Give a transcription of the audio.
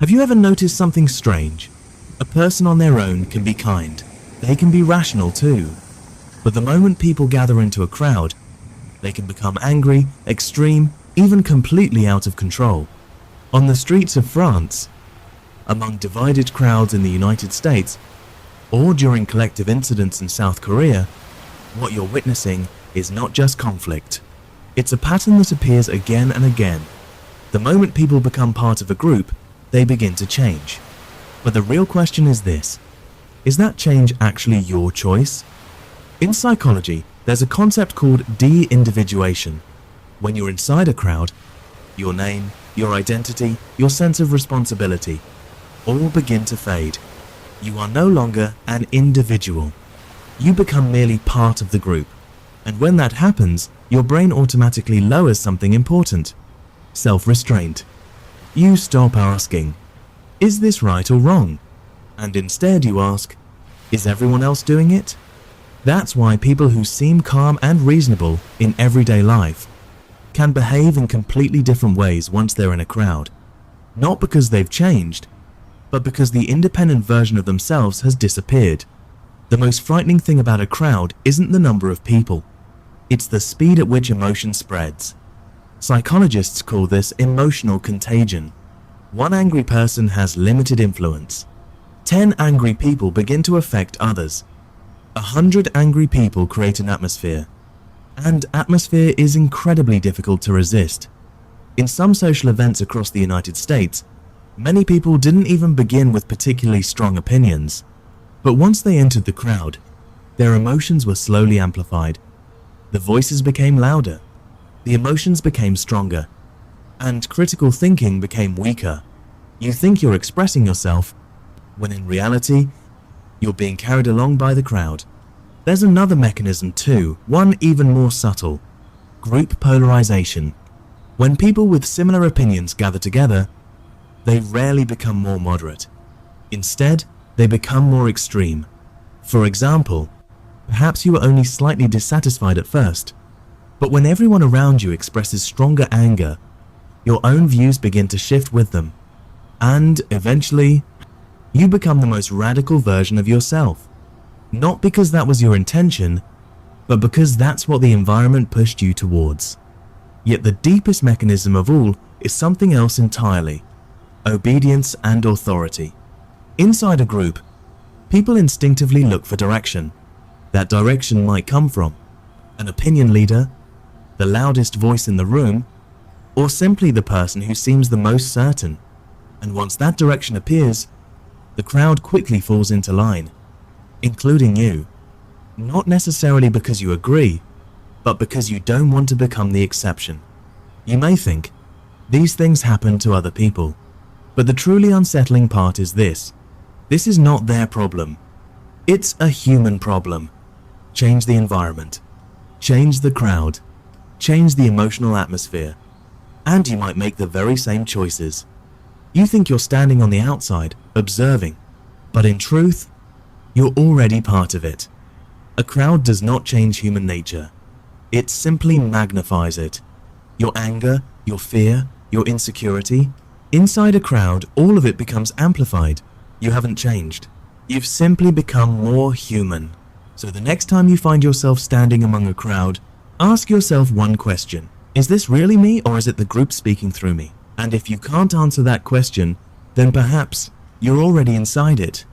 Have you ever noticed something strange? A person on their own can be kind. They can be rational too. But the moment people gather into a crowd, they can become angry, extreme, even completely out of control. On the streets of France, among divided crowds in the United States, or during collective incidents in South Korea, what you're witnessing is not just conflict. It's a pattern that appears again and again. The moment people become part of a group, they begin to change. But the real question is this: is that change actually your choice? In psychology, there's a concept called de-individuation. When you're inside a crowd, your name, your identity, your sense of responsibility all begin to fade. You are no longer an individual. You become merely part of the group. And when that happens, your brain automatically lowers something important: self-restraint. You stop asking, is this right or wrong? And instead you ask, is everyone else doing it? That's why people who seem calm and reasonable in everyday life can behave in completely different ways once they're in a crowd. Not because they've changed, but because the independent version of themselves has disappeared. The most frightening thing about a crowd isn't the number of people. It's the speed at which emotion spreads. Psychologists call this emotional contagion. One angry person has limited influence. 10 angry people begin to affect others. 100 angry people create an atmosphere. And atmosphere is incredibly difficult to resist. In some social events across the United States, many people didn't even begin with particularly strong opinions. But once they entered the crowd, their emotions were slowly amplified. The voices became louder, the emotions became stronger, and critical thinking became weaker. You think you're expressing yourself, when in reality, you're being carried along by the crowd. There's another mechanism too, one even more subtle: group polarization. When people with similar opinions gather together, they rarely become more moderate. Instead, they become more extreme. For example, perhaps you are only slightly dissatisfied at first, but when everyone around you expresses stronger anger, your own views begin to shift with them. And eventually, you become the most radical version of yourself. Not because that was your intention, but because that's what the environment pushed you towards. Yet the deepest mechanism of all is something else entirely: obedience and authority. Inside a group, people instinctively look for direction. That direction might come from an opinion leader, the loudest voice in the room, or simply the person who seems the most certain. And once that direction appears, the crowd quickly falls into line, including you. Not necessarily because you agree, but because you don't want to become the exception. You may think, these things happen to other people. But the truly unsettling part is this: this is not their problem. It's a human problem. Change the environment, change the crowd, change the emotional atmosphere, and you might make the very same choices. You think you're standing on the outside, observing, but in truth, you're already part of it. A crowd does not change human nature. It simply magnifies it. Your anger, your fear, your insecurity. Inside a crowd, all of it becomes amplified. You haven't changed. You've simply become more human. So the next time you find yourself standing among a crowd, ask yourself one question: is this really me, or is it the group speaking through me? And if you can't answer that question, then perhaps you're already inside it.